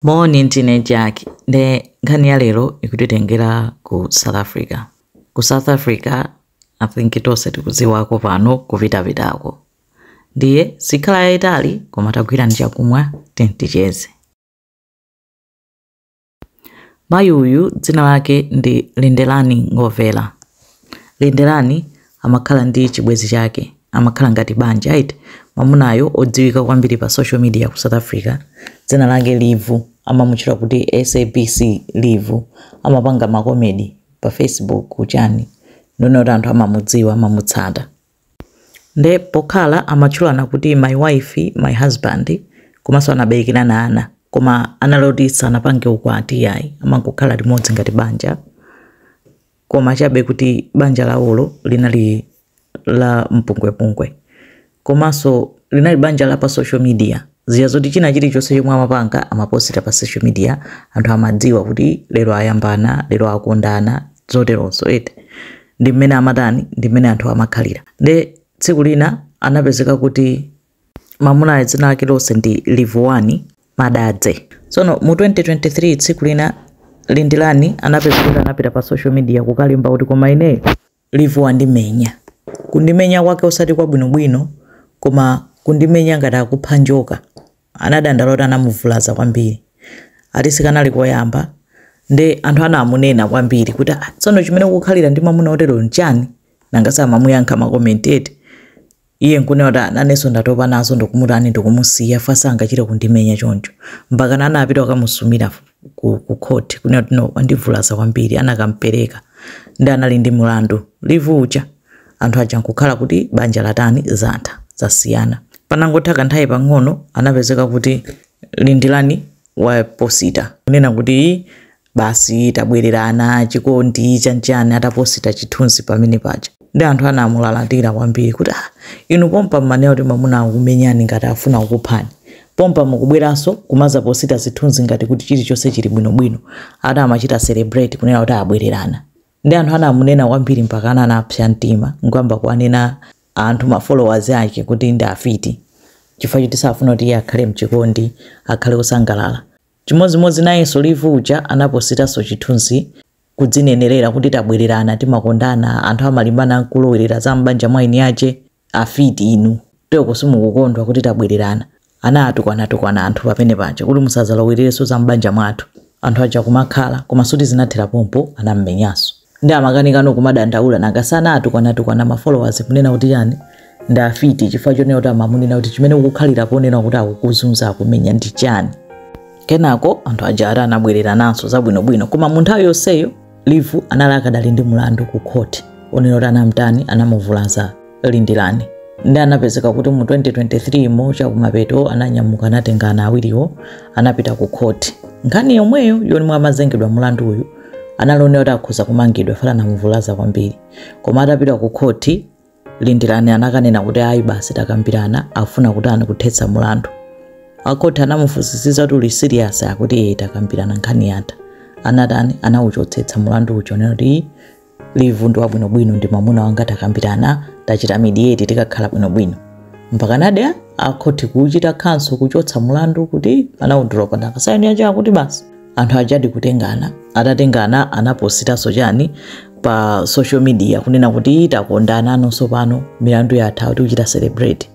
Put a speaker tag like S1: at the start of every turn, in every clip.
S1: Morning teenage yake nde nkhani ya lero ikutitengera ku South Africa. Ku South Africa I think tonse tikudziwako pano kupitapitako. Ndiye sikhala yayitali koma tagwira ndi chakumwa ticheze. Mayi uyu dzina lake ndi Lindelani Ngovela. Lindelani amakhala ndi chibwezi chake, amakhala ngati banja iti mamunayo odziwika kwambiri pa social media ku South Africa. Dzina lake Livu, amamutchula kuti SABC Livu, amapanga makomedi pa Facebook kuchani. Ndonoti anthu amamudziwa, amamutsata. Nde pokhala amatchulana kuti my wife, my husband, komanso anabereka ana, koma analotisa anapange ukwati yayi, amangokhala limodzi ngati banja. Koma chabe kuti banja lawolo linali la mpungwepungwe. Komanso linali banja la pa social media. Ziya zoti china chilichonse chomwe amapanga amaposita pa social media, anthu amadziwa kuti lero ayambana, lero akondana, zoteronso eti. Ndi mmene amatani, ndi mmene anthu amakhalira. Nde tsiku lina anapezeka kuti mamuna dzina lake lonse ndi Livuwani Madadze. Sono mu 2023 tsiku lina Lindelani anapezeka anapita pa social media kukalimba kuti koma ine Livuwa ndimenya. Kundimenya kwake osati kwa bwinobwino, koma kundimenya ngati akupha njoka. Anadandalota anamuvulaza kwambiri. Ati sikanali koyamba. Nde anthu anamunena kwambiri kuti tsono chimene kukhalira ndi mamuna otero nchani, nangasa mamuyankha makomentedi. Iye nkunena naneso ndatopa nazo ndokumutani ndokumusiya fasa angachira kundimenya choncho. Mpaka anapita akamusumira ku court kunena kuti no andivulaza kwambiri, anakampereka. Ndi anali ndi mulandu Livu uja. Anthu aja nkukhala kuti banja latani zatha zasiyana. Panangotha nthawi pang'ono anapezeka kuti Lindelani waposita kunena kuti basi tabwererana chikondi chanchani, ataposita chithunzi pamene paja. Ndi anthu anamulalatira kwambiri kuti inu pompa mmanena kuti mamuna akumenyani ngati afuna kukuphani. Pompa mukubweranso kumaza posita zithunzi ngati kuti chilichonse chili bwinobwino. Ati amachita celebrate kunena kuti abwererana. Ndi anthu anamunena kwambiri mpaka anapsa mtima ngwamba kuanena anthu ma followers ake kuti ndi afiti. Chifukwa choti safuna kuti iye akhale mchikondi, akhale kusangalala. Chimodzimodzi nayenso Livu uja anapositanso chithunzi kudzinenerera kuti tabwererana timakondana, anthu amalimbana nkulowerera za mbanja mwa ini ache afiti inu. Toko simukukondwa kuti tabwererana. Anatukwana anthu pamene paja kuti musazalowerereso za mbanja mwathu. Anthu aja kumakhala koma suti zinathera pompo anammenyanso. Ndi amakanikano kumadandaula nangasana atukwana ma followers kunena kuti yani ndi afiti chifukwa chonena kuti amamunena kuti chimene ukukhalira ponena kuti akukuzunza akumenya ndi chani. Kenako anthu aja anabwerera nanso zabwinobwino, koma mu nthawi yonseyo Livu anali akadali ndi mulandu ku court onena kuti anamtani anamuvulaza Lindelani. Ndi anapezeka kuti mu 2023 mocha kumapeto ananyamuka anatenga ana awiriwo anapita ku court. Nkhani yomweyo yomwe amazengedwa mulandu uyu analonera kuti akhoza kumangidwa fana namuvulaza kwambiri. Koma atapita ku court Lindelani anakanena kuti ayi basi takambirana, afuna kuti kuthetsa mulandu. Akoti anamufunsisiza kuti uli serious akuti takambirana nkhani yatha. Anatani anauchotsetsa mulandu ucho nena kuti Livu ndi wabwinobwino ndi mamuna wanga takambirana, tachita mediate tikakhala bwinobwino. Mpaka nade akoti kuchita khanso kuchotsa mulandu kuti anaudropa ndakasayini aja kuti basi anthu ajadi kutengana. Atatengana anapositanso chani pa social media kunena kuti takondana nonso pano milandu yatha kuti uchita celebrate.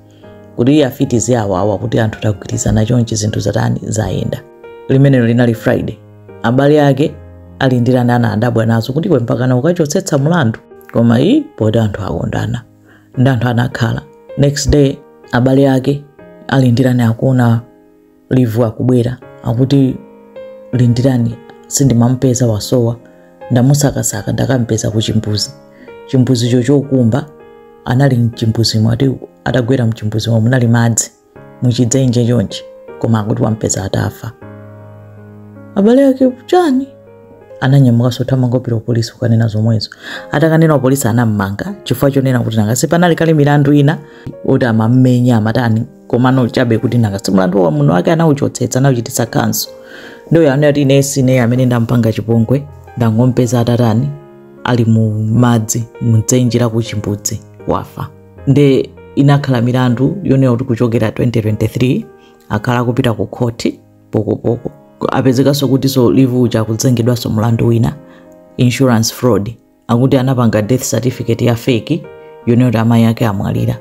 S1: Kuti afiti ziawawa kuti anthu tagwirizana chonchi zinthu zatani zayenda. Limenelo linali Friday. Abale ake Lindelani anadabwa nazo kuti kwe mpaka ukachotsetsa mulandu. Koma poti anthu akondana. Ndi anthu anakhala. Next day abale ake Lindelani akuona Livu akubwera akuti Lindelani sindimampeza wasowa, ndamusakasaka ndakampeza ku chimbuzi. Chimbuzi chokumba anali mchimbuzi mwati atagwera mchimbuzi mwa munali madzi muchidzenje chonchi, koma akuti wampeza atafa. Abale ake chani ananyamuka sothamangopita polisi kukanena zomwezo. Atakanena polisi anammanga chifukwa chonena kuti nangasi panali kale milandu ina oti amammenya amatani, koma no chabe kuti nangasi mulandu wa muno wake anauchotsetsa anauchititsa khanso. Ndo yanena kuti ine amene ndampanga chipongwe ndangompeza atatani ali mu madzi mudzenjera ku chimbuzi wafa. Nde inakhala milandu yonena kuti kuchokera 2023 akhala kupita ku court pokopoko apezekaso kuti so live uja kudzengedwaso mlandu wina insurance fraud, akuti anapanga death certificate ya fake yone kuti amayi ake amwalira,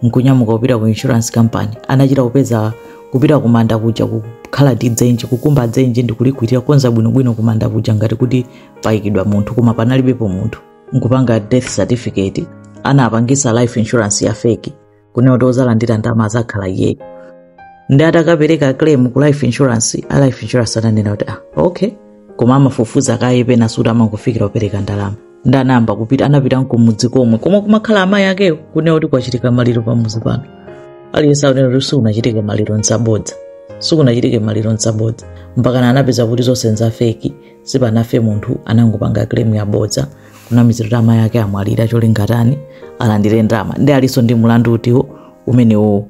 S1: nkunyamuka kupita ku insurance company, anachita kupeza kupita kumanda kuja kukhala dzenje kukumba dzenje ndikulikwitira konza bwinobwino kumanda kuja ngati kuti payikidwa munthu koma panalibepo munthu, nkupanga death certificate, anapangisa life insurance ya fake kune kuti ozalandira ndalama azakhala iyeyo. Ndi atakapereka claim ku life insurance, a life insurance ananena kuti okay, koma amafufuza kayepe nasuti amangofikira kupereka ndalama. Ndanamba kupita anapita nkumudzi komwe koma kumakhala amayi akeyo kune kuti kwachitika maliro pamuzi pano. Aliyense aonera kuti sukunachitika maliro nsabodza, sukunachitike maliro nsabodza, mpaka anapeza kuti zonse nza fake, sipanafe munthu anangopanga claim ya bodza kunamizira kuti amayi ake amwalira cholingatani alandire ndalama. Ndi aliso ndi mulandu utiwo umenewo.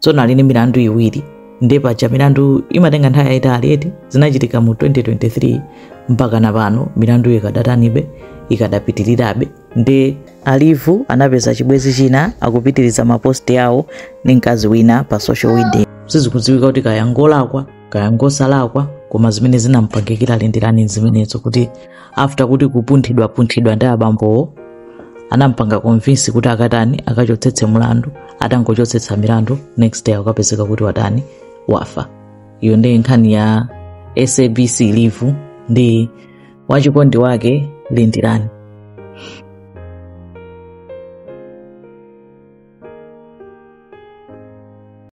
S1: Tsono ali ndi milandu iwiri, ndi paja milandu imatenga nthawi yayitali eti zinachitika mu 2023 mpaka na pano milandu ikadatanibe ikadapitirirabe. Ndi alivu anapeza chibwezi china akupitiriza maposti yawo ndi mkazi wina pa social media. Sizikudziwika kuti kayangolakwa kayangosalakwa, koma zimene zinampangikira Lindelani zimenezo kuti after kuti kupunthidwa ndi abambowo anampanga convince kuti akatani akachotsetse mulandu, atangochotsetsa milandu next day akapezeka kuti watani wafa. Iyo ndi nkhani ya SABC live ndi wachikondi wake Lindelani.